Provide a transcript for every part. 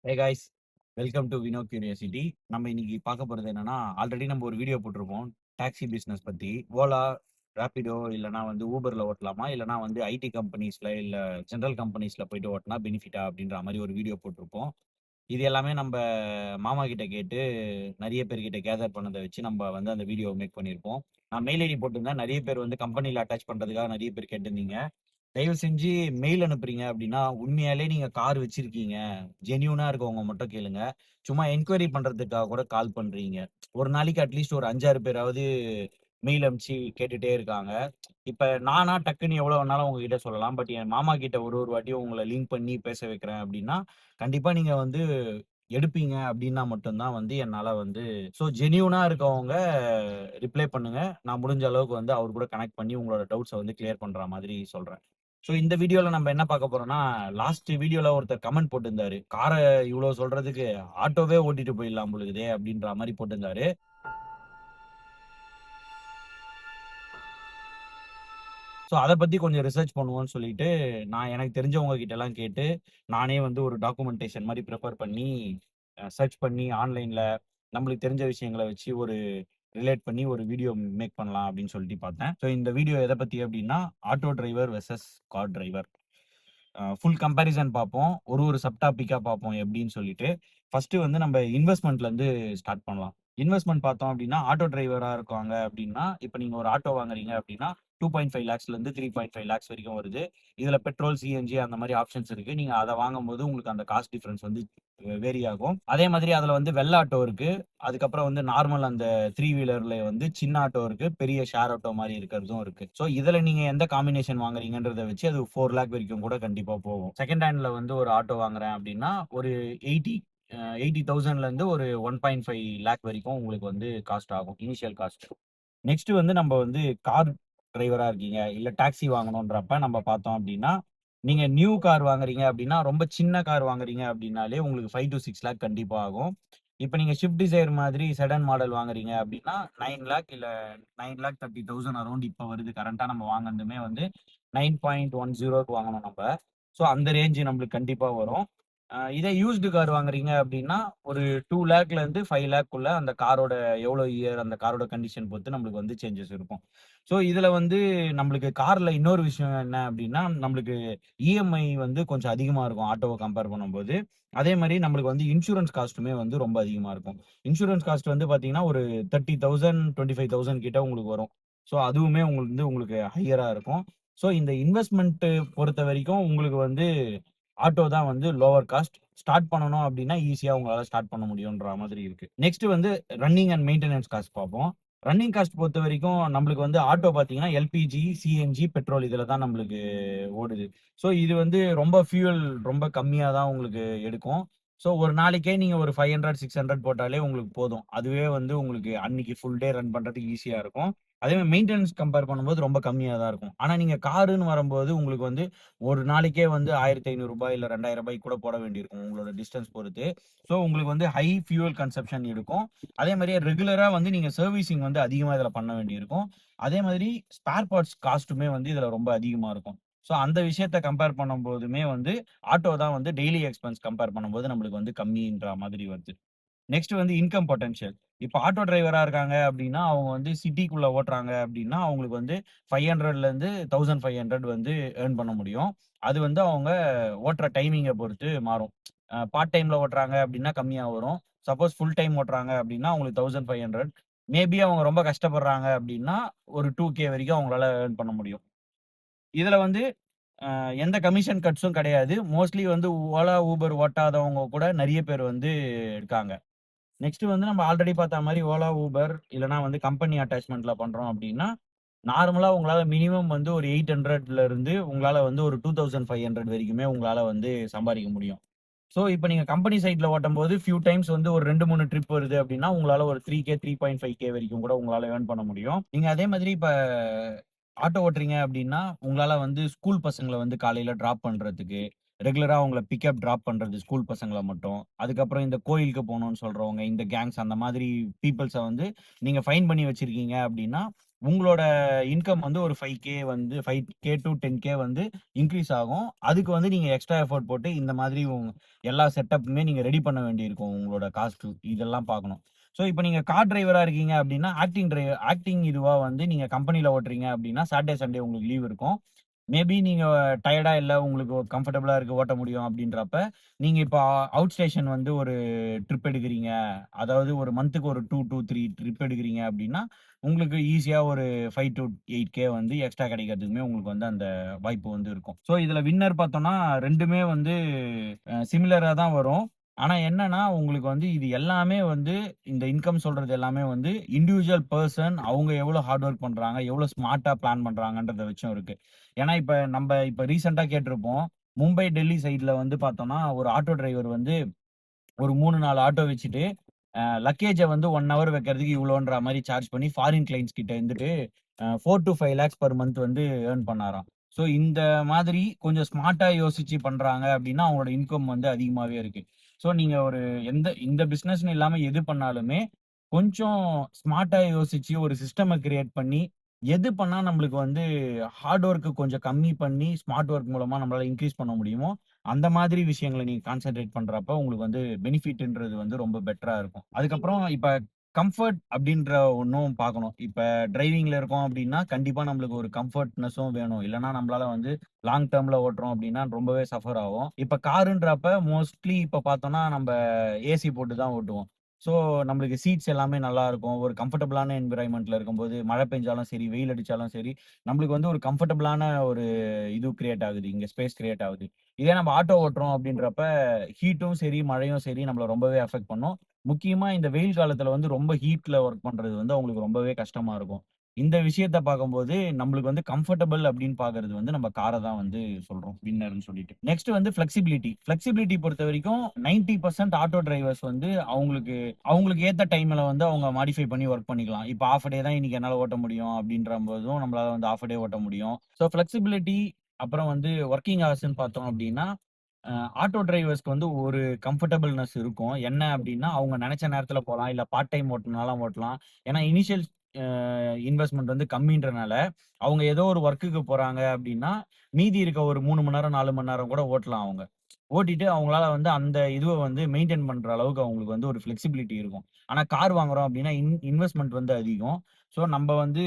Hey guys, welcome to Vino Curiosity. நம்ம இன்னைக்கு பார்க்க போறது என்னன்னா, ஆல்ரெடி நம்ம ஒரு வீடியோ போட்டிருப்போம். டாக்ஸி பிசினஸ் பத்தி. ஓலா, ராபிடோ இல்லனா வந்து ஊபர்ல ஓட்டலாமா? இல்லனா வந்து ஐடி கம்பெனிஸ்ல இல்ல ஜெனரல் கம்பெனிஸ்ல போயிட்டு ஓட்டுனா பெனிஃபிட்டா அப்படின்ற மாரி ஒரு வீடியோ போட்டிருப்போம். இது எல்லாமே நம்ப மாமா கிட்ட கேட்டு நெறைய பேர்கிட்ட கேதர் பண்ணத வச்சு நம்ம வந்து அந்த வீடியோ மேக் பண்ணியிருப்போம். நான் மெயில் ஐடி போட்டிருந்தேன். நெறைய பேர் வந்து கம்பெனில அட்டாச் பண்றதுக்காக நெறைய பேர் கேட்டிருந்தீங்க. தயவு செஞ்சு மெயில் அனுப்புறீங்க அப்படின்னா, உண்மையாலே நீங்க கார் வச்சிருக்கீங்க. ஜென்யூனா இருக்கவங்க மட்டும் கேளுங்க. சும்மா என்குயரி பண்றதுக்காக கூட கால் பண்றீங்க. ஒரு நாளைக்கு அட்லீஸ்ட் ஒரு 5, 6 பேராவது மெயில் அனுப்பிச்சு கேட்டுட்டே இருக்காங்க. இப்ப நானா டக்குன்னு எவ்வளோ வேணாலும் உங்ககிட்ட சொல்லலாம். பட் என் மாமா கிட்ட ஒரு ஒரு வாட்டியும் உங்கள லிங்க் பண்ணி பேச வைக்கிறேன் அப்படின்னா, கண்டிப்பா நீங்க வந்து எடுப்பீங்க அப்படின்னா மட்டும் தான் வந்து என்னால வந்து ஜென்யூனா இருக்கவங்க ரிப்ளை பண்ணுங்க. நான் முடிஞ்ச அளவுக்கு வந்து அவர் கூட கனெக்ட் பண்ணி உங்களோட டவுட்ஸ வந்து கிளியர் பண்ற மாதிரி சொல்றேன். இந்த வீடியோல நம்ம என்ன பார்க்க போறோம்னா, லாஸ்ட் வீடியோல ஒருத்தர் கமெண்ட் போட்டிருந்தாரு. "கார இவ்ளோ சொல்றதுக்கு ஆட்டோவே ஓட்டிட்டு போயிடலாம் போல இருக்குதே" அப்படின்ற மாரி போட்டிருந்தாரு. அத பத்தி கொஞ்சம் ரிசர்ச் பண்ணுவோம்ன்னு சொல்லிட்டு, நான் எனக்கு தெரிஞ்சவங்க கிட்டலாம் கேட்டு, நானே வந்து ஒரு டாக்குமென்டேஷன் மாரி பிரிப்பேர் பண்ணி, சர்ச் பண்ணி ஆன்லைன்ல நம்மளுக்கு தெரிஞ்ச விஷயங்கள வச்சு ஒரு ரிலேட் பண்ணி ஒரு வீடியோ மேக் பண்ணலாம் அப்படின்னு சொல்லிட்டு பார்த்தேன். இந்த வீடியோ எத பத்தி அப்படின்னா, auto driver versus car driver. Full comparison பார்ப்போம். ஒரு ஒரு சப் டாபிக்கா பார்ப்போம் எப்படின்னு சொல்லிட்டு. ஃபர்ஸ்ட்டு வந்து நம்ம இன்வெஸ்ட்மென்ட்லருந்து ஸ்டார்ட் பண்ணலாம். இன்வெஸ்ட்மென்ட் பார்த்தோம் அப்படின்னா, ஆட்டோ டிரைவரா இருக்காங்க அப்படின்னா, இப்ப நீங்க ஒரு ஆட்டோ வாங்குறீங்க அப்படின்னா, 2.5 லேக்ஸ்லேருந்து 3.5 லேக்ஸ் வரைக்கும் வருது. இதுல பெட்ரோல், சிஎன்ஜி அந்த மாரி ஆப்ஷன்ஸ் இருக்கு. நீங்க அத வாங்கும்போது உங்களுக்கு அந்த காஸ்ட் டிஃபரன்ஸ் வந்து வேரி ஆகும். அதே மாதிரி அதுல வந்து வெள்ள ஆட்டோ இருக்கு. அதுக்கப்புறம் வந்து நார்மல் அந்த 3 வீலர்ல வந்து சின்ன ஆட்டோ இருக்கு. பெரிய ஷேர் ஆட்டோ மாரி இருக்கிறதும் இருக்கு. இதுல நீங்க எந்த காம்பினேஷன் வாங்குறீங்கன்றத வச்சு அது 4 லேக் வரைக்கும் கூட கண்டிப்பா போகும். செகண்ட் ஹேண்ட்ல வந்து ஒரு ஆட்டோ வாங்குறேன் அப்டின்னா, ஒரு 80 80,000லேருந்து ஒரு 1.5 லேக் வரைக்கும் உங்களுக்கு வந்து காஸ்ட் ஆகும். Initial cost. நெக்ஸ்ட் வந்து நம்ம வந்து கார் டிரைவரா இருக்கீங்க, இல்ல டாக்ஸி வாங்கணுன்றப்ப நம்ம பார்த்தோம் அப்டின்னா, நீங்க நியூ கார் வாங்குறீங்க அப்டின்னா, ரொம்ப சின்ன கார் வாங்குறீங்க அப்டின்னாலே உங்களுக்கு 5-6 லேக் கண்டிப்பா ஆகும். இப்ப நீங்க ஸ்விஃப்ட் டிசைர் மாதிரி செடான் மாடல் வாங்குறீங்க அப்டின்னா, 9 லேக் இல்ல 9,30,000 அரவுண்ட் இப்ப வருது. கரண்ட்டா நம்ம வாங்குனதுமே வந்து 9.10க்கு வாங்குனோம் நம்ப. அந்த ரேஞ்ச் நம்மளுக்கு கண்டிப்பா வரும். இதே யூஸ்டு கார் வாங்குறீங்க அப்டின்னா, ஒரு 2 லேக்லேருந்து 5 லேக்குள்ள அந்த காரோட எவ்வளோ இயர் அந்த காரோட கண்டிஷன் பொறுத்து நம்மளுக்கு வந்து சேஞ்சஸ் இருக்கும். இதுல வந்து நம்மளுக்கு கார்ல இன்னொரு விஷயம் என்ன அப்டின்னா, நம்மளுக்கு இஎம்ஐ வந்து கொஞ்சம் அதிகமா இருக்கும் ஆட்டோவ கம்பேர் பண்ணும்போது. அதே மாரி நம்மளுக்கு வந்து இன்சூரன்ஸ் காஸ்ட்டுமே வந்து ரொம்ப அதிகமா இருக்கும். இன்சூரன்ஸ் காஸ்ட் வந்து பார்த்தீங்கன்னா, ஒரு 30,000 25,000 கிட்ட உங்களுக்கு வரும். அதுவுமே உங்களுக்கு ஹையரா இருக்கும். இந்த இன்வெஸ்ட்மென்ட் பொறுத்தவரைக்கும் உங்களுக்கு வந்து ஆட்டோ தான் வந்து லோவர் காஸ்ட். ஸ்டார்ட் பண்ணணும் அப்டின்னா, ஈஸியா உங்களால ஸ்டார்ட் பண்ண முடியுன்ற மாதிரி இருக்கு. நெக்ஸ்ட் வந்து ரன்னிங் அண்ட் மெயின்டனன்ஸ் காஸ்ட் பார்ப்போம். ரன்னிங் காஸ்ட் பொறுத்தவரைக்கும் நம்மளுக்கு வந்து ஆட்டோ பார்த்தீங்கன்னா, எல்பிஜி, சிஎன்ஜி, பெட்ரோல் இதுல தான் நம்மளுக்கு ஓடுது. இது வந்து ரொம்ப ஃபியூயல் ரொம்ப கம்மியா தான் உங்களுக்கு எடுக்கும். ஒரு நாளைக்கே நீங்க ஒரு 500, 600 போட்டாலே உங்களுக்கு போதும். அதுவே வந்து உங்களுக்கு அன்னைக்கு ஃபுல் டே ரன் பண்றதுக்கு ஈஸியா இருக்கும். அதே மாரி மெயின்டனன்ஸ் கம்பேர் பண்ணும்போது ரொம்ப கம்மியா தான் இருக்கும். ஆனா நீங்க காருன்னு வரும்போது உங்களுக்கு வந்து ஒரு நாளைக்கே வந்து ரூ. 1,500 இல்ல ரூ. 2,000 கூட போட வேண்டியிருக்கும். உங்களோட டிஸ்டன்ஸ் பொறுத்து. உங்களுக்கு வந்து ஹை ஃபியூயல் கன்சம்ப்ஷன் இருக்கும். அதே மாரியே ரெகுலரா வந்து நீங்க சர்வீசிங் வந்து அதிகமா இதுல பண்ண வேண்டியிருக்கும். அதே மாதிரி ஸ்பேர் பார்ட்ஸ் காஸ்ட்டுமே வந்து இதுல ரொம்ப அதிகமா இருக்கும். அந்த விஷயத்த கம்பேர் பண்ணும்போதுமே வந்து ஆட்டோ தான் வந்து டெய்லி எக்ஸ்பென்ஸ் கம்பேர் பண்ணும்போது நம்மளுக்கு வந்து கம்மின்ற மாதிரி வருது. நெக்ஸ்ட் வந்து இன்கம் பொட்டன்ஷியல். இப்ப ஆட்டோ டிரைவரா இருக்காங்க அப்டின்னா, அவங்க வந்து சிட்டிக்குள்ள ஓட்டுறாங்க அப்டின்னா, அவங்களுக்கு வந்து 500லேருந்து 1500 வந்து ஏர்ன் பண்ண முடியும். அது வந்து அவங்க ஓட்டுற டைமிங்க பொறுத்து மாறும். பார்ட் டைம்ல ஓட்டுறாங்க அப்டின்னா கம்மியா வரும். சப்போஸ் ஃபுல் டைம் ஓட்டுறாங்க அப்டின்னா, அவங்களுக்கு 1500. மேபி அவங்க ரொம்ப கஷ்டப்படுறாங்க அப்டின்னா, ஒரு 2K வரைக்கும் அவங்களால ஏர்ன் பண்ண முடியும். இதுல வந்து எந்த கமிஷன் கட்ஸும் கிடையாது. மோஸ்ட்லி வந்து ஓலா, ஊபர் ஓட்டாதவங்க கூட நெறைய பேர் வந்து இருக்காங்க. நெக்ஸ்ட் வந்து நம்ம ஆல்ரெடி பார்த்த மாரி ஓலா, ஊபர் இல்லன்னா வந்து கம்பெனி அட்டாச்மென்ட்ல பண்றோம் அப்டின்னா, நார்மலா உங்களால மினிமம் வந்து ஒரு 800ல இருந்து உங்களால வந்து ஒரு 2500 வரைக்குமே உங்களால வந்து சம்பாரிக்க முடியும். இப்ப நீங்க கம்பெனி சைட்ல ஓட்டும்போது ஃபியூ டைம்ஸ் வந்து ஒரு 2, 3 ட்ரிப் வருது அப்டின்னா, உங்களால ஒரு 3K 3.5K வரைக்கும் கூட உங்களால ஏர்ன் பண்ண முடியும். நீங்க அதே மாதிரி இப்ப ஆட்டோ ஓட்டுறீங்க அப்டின்னா, உங்களால வந்து ஸ்கூல் பசங்கள வந்து காலையில டிராப் பண்றதுக்கு, ரெகுலரா அவங்கள பிக்கப், டிராப் பண்றது ஸ்கூல் பசங்கள மட்டும். அதுக்கப்புறம் இந்த கோயிலுக்கு போணும்னு சொல்றவங்க, இந்த கேங்ஸ் அந்த மாதிரி பீப்பிள்ஸ வந்து நீங்க ஃபைண்ட் பண்ணி வச்சிருக்கீங்க அப்டின்னா, உங்களோட இன்கம் வந்து ஒரு 5K வந்து 5K டூ 10K வந்து இன்கிரீஸ் ஆகும். அதுக்கு வந்து நீங்க எக்ஸ்ட்ரா எஃபோர்ட் போட்டு இந்த மாதிரி எல்லா செட்டப்புமே நீங்க ரெடி பண்ண வேண்டியிருக்கும். உங்களோட காஸ்ட் இதெல்லாம் பார்க்கணும். ஸோ இப்ப நீங்க கார் டிரைவரா இருக்கீங்க அப்டின்னா, ஆக்டிங் இதுவா வந்து நீங்க கம்பெனில ஓட்டுறீங்க அப்டின்னா, சாட்டர்டே, சண்டே உங்களுக்கு லீவ் இருக்கும். மேபி நீங்க டயர்டா இல்ல, உங்களுக்கு கம்ஃபர்டபுளா இருக்கு, ஓட்ட முடியும் அப்டின்றப்ப, நீங்க இப்ப அவுட் ஸ்டேஷன் வந்து ஒரு ட்ரிப் எடுக்குறீங்க. அதாவது ஒரு மந்த்துக்கு ஒரு 2 டூ 3 ட்ரிப் எடுக்குறீங்க அப்டின்னா, உங்களுக்கு ஈஸியா ஒரு 5 டூ 8K வந்து எக்ஸ்ட்ரா கிடைக்கிறதுக்குமே உங்களுக்கு வந்து அந்த வாய்ப்பு வந்து இருக்கும். ஸோ இதுல வின்னர் பார்த்தோம்னா 2மே வந்து சிமிலரா தான் வரும். ஆனா என்னன்னா, உங்களுக்கு வந்து இது எல்லாமே வந்து இந்த இன்கம் சொல்றது எல்லாமே வந்து இண்டிவிஜுவல் பெர்சன் அவங்க எவ்வளோ ஹார்ட் ஒர்க் பண்றாங்க, எவ்வளோ ஸ்மார்ட்டா பிளான் பண்றாங்கன்றத வச்சும் இருக்கு. ஏன்னா இப்ப ரீசென்ட்டா கேட்டிருப்போம். மும்பை, டெல்லி சைட்ல வந்து பார்த்தோம்னா, ஒரு ஆட்டோ டிரைவர் வந்து ஒரு 3, 4 ஆட்டோ வச்சுட்டு, லக்கேஜ வந்து 1 ஹவர் வைக்கிறதுக்கு இவ்வளோன்ற மாரி சார்ஜ் பண்ணி ஃபாரின் கிளையண்ட்ஸ் கிட்ட இருந்துட்டு 4 டூ 5 லேக்ஸ் பெர் மந்த் வந்து ஏர்ன் பண்ணாராம். ஸோ இந்த மாதிரி கொஞ்சம் ஸ்மார்ட்டா யோசிச்சு பண்றாங்க அப்டின்னா, அவங்களோட இன்கம் வந்து அதிகமாவே இருக்கு. ஸோ நீங்க இந்த பிசினஸ்ன்னு இல்லாம எது பண்ணாலுமே, கொஞ்சம் ஸ்மார்ட்டா யோசிச்சு ஒரு சிஸ்டம கிரியேட் பண்ணி, எது பண்ணா நம்மளுக்கு வந்து ஹார்ட் ஒர்க் கொஞ்சம் கம்மி பண்ணி, ஸ்மார்ட் ஒர்க் மூலமா நம்மளால இன்கிரீஸ் பண்ண முடியுமோ, அந்த மாதிரி விஷயங்கள நீங்க கான்சன்ட்ரேட் பண்றப்ப, உங்களுக்கு வந்து பெனிஃபிட்ன்றது வந்து ரொம்ப பெட்டரா இருக்கும். அதுக்கப்புறம் இப்ப கம்ஃபர்ட் அப்டின்ற ஒண்ணும் பார்க்கணும். இப்ப டிரைவிங்ல இருக்கோம் அப்டின்னா, கண்டிப்பா நம்மளுக்கு ஒரு கம்ஃபர்ட்னஸும் வேணும். இல்லன்னா நம்மளால வந்து லாங் டெர்ம்ல ஓட்டுறோம் அப்டின்னா, ரொம்பவே சஃபர் ஆவோம். இப்ப காருன்றப்ப மோஸ்ட்லி இப்ப பார்த்தோம்னா, நம்ப ஏசி போட்டு தான் ஓட்டுவோம். ஸோ, நம்மளுக்கு சீட்ஸ் எல்லாமே நல்லா இருக்கும். ஒரு கம்ஃபர்டபுளான என்வைரன்மென்ட்ல இருக்கும்போது, மழை பெஞ்சாலும் சரி, வெயில் அடிச்சாலும் சரி, நம்மளுக்கு வந்து ஒரு கம்ஃபர்டபுளான ஒரு இது கிரியேட் ஆகுது. இங்க ஸ்பேஸ் கிரியேட் ஆகுது. இதே நம்ம ஆட்டோ ஓட்டுறோம் அப்படின்றப்ப, ஹீட்டும் சரி, மழையும் சரி நம்மள ரொம்பவே அஃபெக்ட் பண்ணும். முக்கியமா இந்த வெயில் காலத்துல வந்து ரொம்ப ஹீட்ல ஒர்க் பண்றது வந்து அவங்களுக்கு ரொம்பவே கஷ்டமா இருக்கும். இந்த விஷயத்த பார்க்கும்போது, நம்மளுக்கு வந்து கம்ஃபர்டபிள் அப்படின்னு பார்க்கிறது வந்து நம்ம கார தான் வந்து சொல்றோம். வின்னர்ன்னு சொல்லிட்டு. நெக்ஸ்ட் வந்து ஃப்ளெக்ஸிபிலிட்டி. ஃப்ளெக்ஸிபிலிட்டி பொறுத்தவரைக்கும் 90% ஆட்டோ டிரைவர்ஸ் வந்து அவங்களுக்கு அவங்களுக்கு ஏத்த டைம்ல வந்து அவங்க மாடிஃபை பண்ணி ஒர்க் பண்ணிக்கலாம். இப்ப ஹால்ஃப் டே தான் இன்னைக்கு என்னால ஓட்ட முடியும் அப்படின்றம்போதும், நம்மளால வந்து ஹால்ஃப் டே ஓட்ட முடியும். ஸோ ஃப்ளெக்ஸிபிலிட்டி அப்புறம் வந்து வொர்க்கிங் ஹவர்ஸ்ன்னு பார்த்தோம் அப்டின்னா, அ ஆட்டோ டிரைவர்ஸ்க்கு வந்து ஒரு கம்ஃபர்டபிள்னஸ் இருக்கும். என்ன அப்டின்னா, அவங்க நெனச்ச நேரத்துல போலாம். இல்ல பார்ட் டைம் ஓட்டணும்னாலும் ஓட்டலாம். ஏன்னா இனிஷியல் அ இன்வெஸ்ட்மென்ட் வந்து கம்மின்றனால, அவங்க ஏதோ ஒரு வொர்க்குக்கு போறாங்க அப்டின்னா, மீதி இருக்க ஒரு 3 மணி நேரம், 4 மணி நேரம் கூட ஓட்டலாம் அவங்க. ஓட்டிட்டு அவங்களால வந்து அந்த இதுவ வந்து மெயின்டெயின் பண்ற அளவுக்கு அவங்களுக்கு வந்து ஒரு ஃப்ளெக்ஸிபிலிட்டி இருக்கும். ஆனா கார் வாங்குறோம் அப்டின்னா, இன்வெஸ்ட்மென்ட் வந்து அதிகம். ஸோ நம்ப வந்து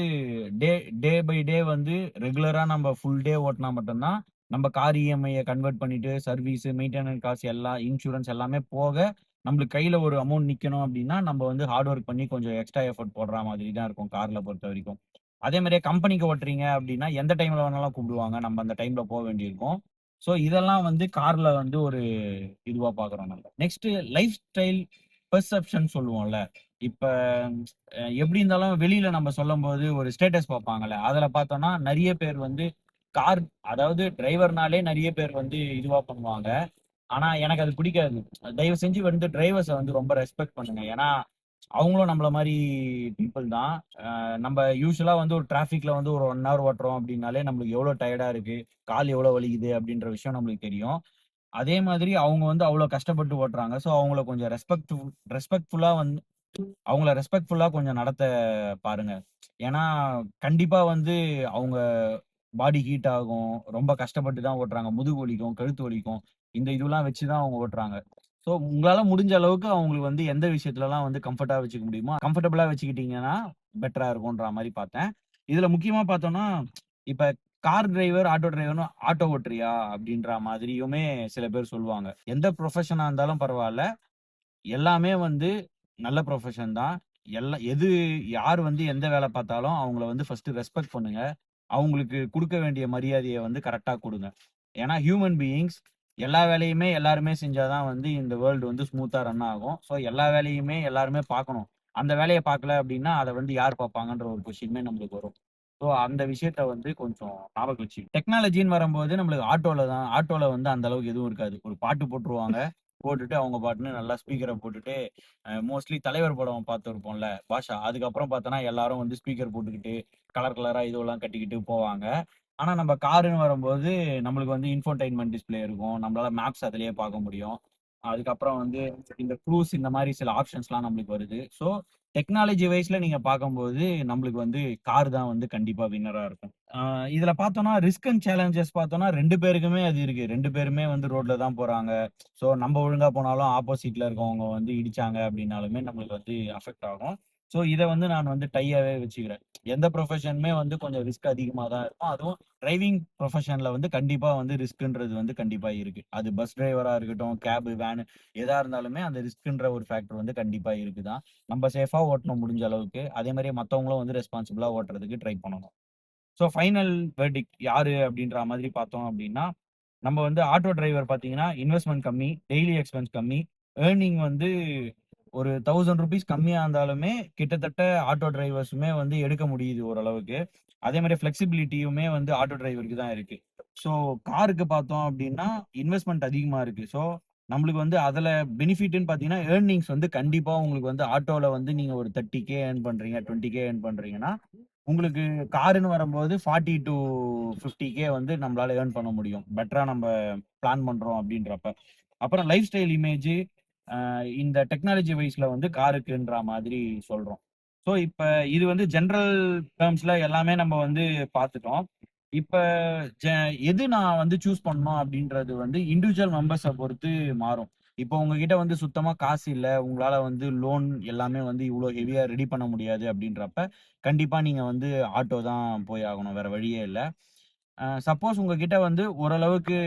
டே டே பை டே வந்து ரெகுலரா நம்ம ஃபுல் டே ஓட்டுனா மட்டும் தான், நம்ம கார் இஎம்ஐய கன்வெர்ட் பண்ணிட்டு, சர்வீஸ், மெயின்டெனன்ஸ் காசு எல்லாம் இன்சூரன்ஸ் எல்லாமே போக, நம்மளுக்கு கையில ஒரு அமௌண்ட் நிக்கணும் அப்டின்னா, நம்ம வந்து ஹார்ட் ஒர்க் பண்ணி கொஞ்சம் எக்ஸ்ட்ரா எஃபோர்ட் போடுற மாதிரி தான் இருக்கும் கார்ல பொறுத்தவரைக்கும். அதே மாரியே கம்பெனிக்கு ஓட்டுறீங்க அப்டின்னா, எந்த டைம்ல வேணாலும் கூப்பிடுவாங்க. நம்ம அந்த டைம்ல போ வேண்டியிருக்கும். ஸோ இதெல்லாம் வந்து கார்ல வந்து ஒரு இதுவா பார்க்குறோம் நம்ம. நெக்ஸ்ட் லைஃப் ஸ்டைல் பெர்செப்ஷன் சொல்லுவோம்ல. இப்ப எப்படி இருந்தாலும் வெளியில நம்ம சொல்லும்போது ஒரு ஸ்டேட்டஸ் பார்ப்பாங்கல்ல. அதுல பார்த்தோம்னா நெறைய பேர் வந்து கார் அதாவது டிரைவர்னாலே நெறைய பேர் வந்து இதுவா பண்ணுவாங்க. ஆனா எனக்கு அது பிடிக்காது. தயவு செஞ்சு வந்து டிரைவர்ஸ வந்து ரொம்ப ரெஸ்பெக்ட் பண்ணுங்க. ஏன்னா, அவங்களும் நம்மள மாரி பீப்பிள் தான். நம்ம யூசுவலா வந்து ஒரு டிராஃபிக்ல வந்து ஒரு 1 ஹவர் ஓட்டுறோம் அப்படின்னாலே நம்மளுக்கு எவ்வளோ டயர்டா இருக்கு, கால் எவ்வளோ வலிக்குது அப்படின்ற விஷயம் நம்மளுக்கு தெரியும். அதே மாதிரி அவங்க வந்து அவ்ளோ கஷ்டப்பட்டு ஓட்டுறாங்க. ஸோ அவங்கள கொஞ்சம் ரெஸ்பெக்ட்ஃபுல்லா வந்து அவங்கள ரெஸ்பெக்ட்ஃபுல்லா கொஞ்சம் நடத்த பாருங்க. ஏன்னா, கண்டிப்பா வந்து அவங்க பாடி ஹீட் ஆகும். ரொம்ப கஷ்டப்பட்டு தான் ஓட்டுறாங்க. முதுகு வலிக்கும், கழுத்து வலிக்கும். இந்த இதுவெல்லாம் வச்சு தான் அவங்க ஓட்டுறாங்க. ஸோ உங்களால முடிஞ்ச அளவுக்கு அவங்களுக்கு வந்து எந்த விஷயத்துலலாம் வந்து கம்ஃபர்ட்டா வச்சுக்க முடியுமோ, கம்ஃபர்டபுளா வச்சுக்கிட்டீங்கன்னா, பெட்டரா இருக்குன்ற மாரி பார்த்தேன். இதுல முக்கியமா பார்த்தோம்னா, இப்ப கார் டிரைவர், ஆட்டோ டிரைவர்ன்னு "ஆட்டோ ஓட்டுறியா?" அப்படின்ற மாதிரியுமே சில பேர் சொல்லுவாங்க. எந்த ப்ரொஃபஷனா இருந்தாலும் பரவால்ல. எல்லாமே வந்து நல்ல ப்ரொஃபஷன் தான். எது யார் வந்து எந்த வேல பார்த்தாலும் அவங்கள வந்து ஃபர்ஸ்ட்டு ரெஸ்பெக்ட் பண்ணுங்க. அவங்களுக்கு குடுக்க வேண்டிய மரியாதைய வந்து கரெக்ட்டா குடுங்க. ஏன்னா ஹியூமன் பீயிங்ஸ் எல்லா வேலையுமே எல்லாருமே செஞ்சா தான் வந்து இந்த வேர்ல்டு வந்து ஸ்மூத்தா ரன் ஆகும். ஸோ எல்லா வேலையுமே எல்லாருமே பார்க்கணும். அந்த வேலைய பார்க்கல அப்டின்னா, அத வந்து யார் பார்ப்பாங்கன்ற ஒரு கொஸ்டின்மே நம்மளுக்கு வரும். ஸோ அந்த விஷயத்த வந்து கொஞ்சம் ஞாபகம் டெக்னாலஜின்னு வரும்போது நம்மளுக்கு ஆட்டோல வந்து அந்த அளவுக்கு எதுவும் இருக்காது. ஒரு பாட்டு போட்டுருவாங்க. போட்டுட்டு அவங்க பாட்டுன்னு நல்லா ஸ்பீக்கர போட்டுட்டு மோஸ்ட்லி தலைவர் படம் பார்த்திருப்போம்ல, பாஷா. அதுக்கப்புறம் பார்த்தோன்னா, எல்லாரும் வந்து ஸ்பீக்கர் போட்டுக்கிட்டு, கலர் கலரா இதுவெல்லாம் கட்டிக்கிட்டு போவாங்க. ஆனா, நம்ம காருன்னு வரும்போது, நம்மளுக்கு வந்து இன்ஃபோடெயின்மென்ட் டிஸ்ப்ளே இருக்கும். நம்மளால மேப்ஸ் அதிலேயே பார்க்க முடியும். அதுக்கப்புறம் வந்து இந்த க்ரூஸ் இந்த மாரி சில ஆப்ஷன்ஸ்லாம் நம்மளுக்கு வருது. ஸோ டெக்னாலஜி வைஸ்ல நீங்க பார்க்கும்போது, நம்மளுக்கு வந்து கார் தான் வந்து கண்டிப்பா வின்னரா இருக்கும். ஆ இதுல பார்த்தோம்னா, ரிஸ்க் அண்ட் சேலஞ்சஸ் பார்த்தோம்னா 2 பேருக்குமே அது இருக்கு. 2 பேருமே வந்து ரோட்ல தான் போறாங்க. ஸோ நம்ம ஒழுங்கா போனாலும் ஆப்போசிட்ல இருக்கவங்க வந்து இடிச்சாங்க அப்டின்னாலுமே நம்மளுக்கு வந்து அஃபெக்ட் ஆகும். ஸோ இத வந்து நான் வந்து டையாவே வச்சுக்கிறேன். எந்த ப்ரொஃபஷனுமே வந்து கொஞ்சம் ரிஸ்க் அதிகமா தான் இருக்கும். அதுவும் டிரைவிங் ப்ரொஃபஷன்ல வந்து கண்டிப்பா வந்து ரிஸ்க்ன்றது வந்து கண்டிப்பா இருக்கு. அது பஸ் டிரைவரா இருக்கட்டும், கேப், வேன் எதா இருந்தாலுமே அந்த ரிஸ்க்ன்ற ஒரு ஃபேக்டர் வந்து கண்டிப்பா இருக்கு தான். நம்ம சேஃபா ஓட்டணும் முடிஞ்ச அளவுக்கு. அதே மாரி மத்தவங்களும் வந்து ரெஸ்பான்சிபிளா ஓட்டுறதுக்கு ட்ரை பண்ணணும். ஸோ ஃபைனல் வெர்டிக்ட் யாரு அப்படின்ற மாதிரி பார்த்தோம் அப்படின்னா, நம்ம வந்து ஆட்டோ டிரைவர் பார்த்தீங்கன்னா, இன்வெஸ்ட்மென்ட் கம்மி, டெய்லி எக்ஸ்பென்ஸ் கம்மி, ஏர்னிங் வந்து ஒரு ₹1000 கம்மியா இருந்தாலுமே, கிட்டத்தட்ட ஆட்டோ டிரைவர்ஸுமே வந்து எடுக்க முடியுது ஓரளவுக்கு. அதே மாரி ஃப்ளெக்ஸிபிலிட்டியுமே வந்து ஆட்டோ டிரைவருக்கு தான் இருக்கு. ஸோ காருக்கு பார்த்தோம் அப்படின்னா, இன்வெஸ்ட்மென்ட் அதிகமா இருக்கு. ஸோ நம்மளுக்கு வந்து அதுல பெனிஃபிட்ன்னு பார்த்தீங்கன்னா, ஏர்னிங்ஸ் வந்து கண்டிப்பா உங்களுக்கு வந்து ஆட்டோல வந்து நீங்க ஒரு 30K ஏர்ன் பண்றீங்க, 20K ஏர்ன் பண்றீங்கன்னா, உங்களுக்கு காருன்னு வரும்போது 40-50K வந்து நம்மளால ஏர்ன் பண்ண முடியும். பெட்டரா நம்ப பிளான் பண்றோம் அப்படின்றப்ப. அப்புறம் லைஃப் ஸ்டைல் இமேஜ் இந்த டெக்னாலஜி வைஸ்ல வந்து காருக்குன்ற மாதிரி சொல்றோம். ஸோ இப்ப இது வந்து ஜெனரல் டெர்ம்ஸ்ல எல்லாமே நம்ம வந்து பார்த்துட்டோம். இப்ப ஜ எது நான் வந்து சூஸ் பண்ணணும் அப்படின்றது வந்து இண்டிவிஜுவல் மெம்பர்ஸ பொறுத்து மாறும். இப்போ உங்ககிட்ட வந்து சுத்தமா காசு இல்ல. உங்களால வந்து லோன் எல்லாமே வந்து இவ்ளோ ஹெவியா ரெடி பண்ண முடியாது அப்படின்றப்ப, கண்டிப்பா நீங்க வந்து ஆட்டோ தான் போய் ஆகணும். வேற வழியே இல்ல. சப்போஸ் உங்ககிட்ட வந்து ஓரளவுக்கு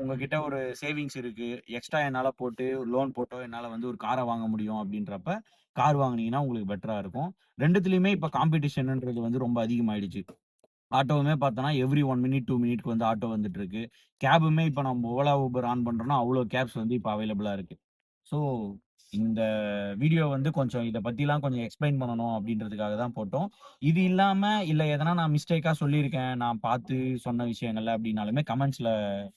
உங்ககிட்ட ஒரு சேவிங்ஸ் இருக்கு. எக்ஸ்ட்ரா என்னால போட்டு லோன் போட்டோ என்னால வந்து ஒரு கார வாங்க முடியும் அப்படின்றப்ப, கார் வாங்குனீங்கன்னா உங்களுக்கு பெட்டரா இருக்கும். 2த்துலயுமே இப்ப காம்படிஷன்ன்றது வந்து ரொம்ப அதிகமாயிடுச்சு. ஆட்டோவுமே பார்த்தோன்னா, எவ்ரி 1 மினிட், 2 மினிட்க்கு வந்து ஆட்டோ வந்துட்டுருக்கு. கேபுமே இப்ப நம்ம ஓலா, ஊபர் ஆன் பண்றோம்னா, அவ்ளோ கேப்ஸ் வந்து இப்ப அவைலபிளா இருக்கு. ஸோ, இந்த வீடியோ வந்து கொஞ்சம் இத பத்திலாம் கொஞ்சம் எக்ஸ்ப்ளைன் பண்ணணும் அப்டின்றதுக்காக தான் போட்டோம். இது இல்லாம, இல்ல எதனா நான் மிஸ்டேக்கா சொல்லியிருக்கேன், நான் பார்த்து சொன்ன விஷயங்கள்ல அப்டின்னாலுமே கமெண்ட்ஸ்ல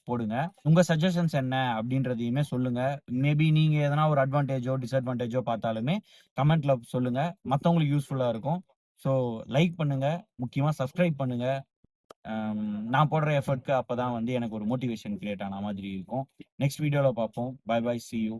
போடுங்க. உங்க சஜஷன்ஸ் என்ன அப்டின்றதையுமே சொல்லுங்க. மேபி நீங்க எதனா ஒரு அட்வான்டேஜோ, டிஸ்அட்வான்டேஜோ பார்த்தாலுமே கமெண்ட்ல சொல்லுங்க. மத்தவங்களுக்கு யூஸ்ஃபுல்லா இருக்கும். ஸோ, லைக் பண்ணுங்க. முக்கியமா சப்ஸ்கிரைப் பண்ணுங்க. நான் போடுற எஃபோர்ட்க்கு அப்பதான் வந்து எனக்கு ஒரு மோட்டிவேஷன் கிரியேட் ஆன மாதிரி இருக்கும். நெக்ஸ்ட் வீடியோல பார்ப்போம். Bye bye. See you.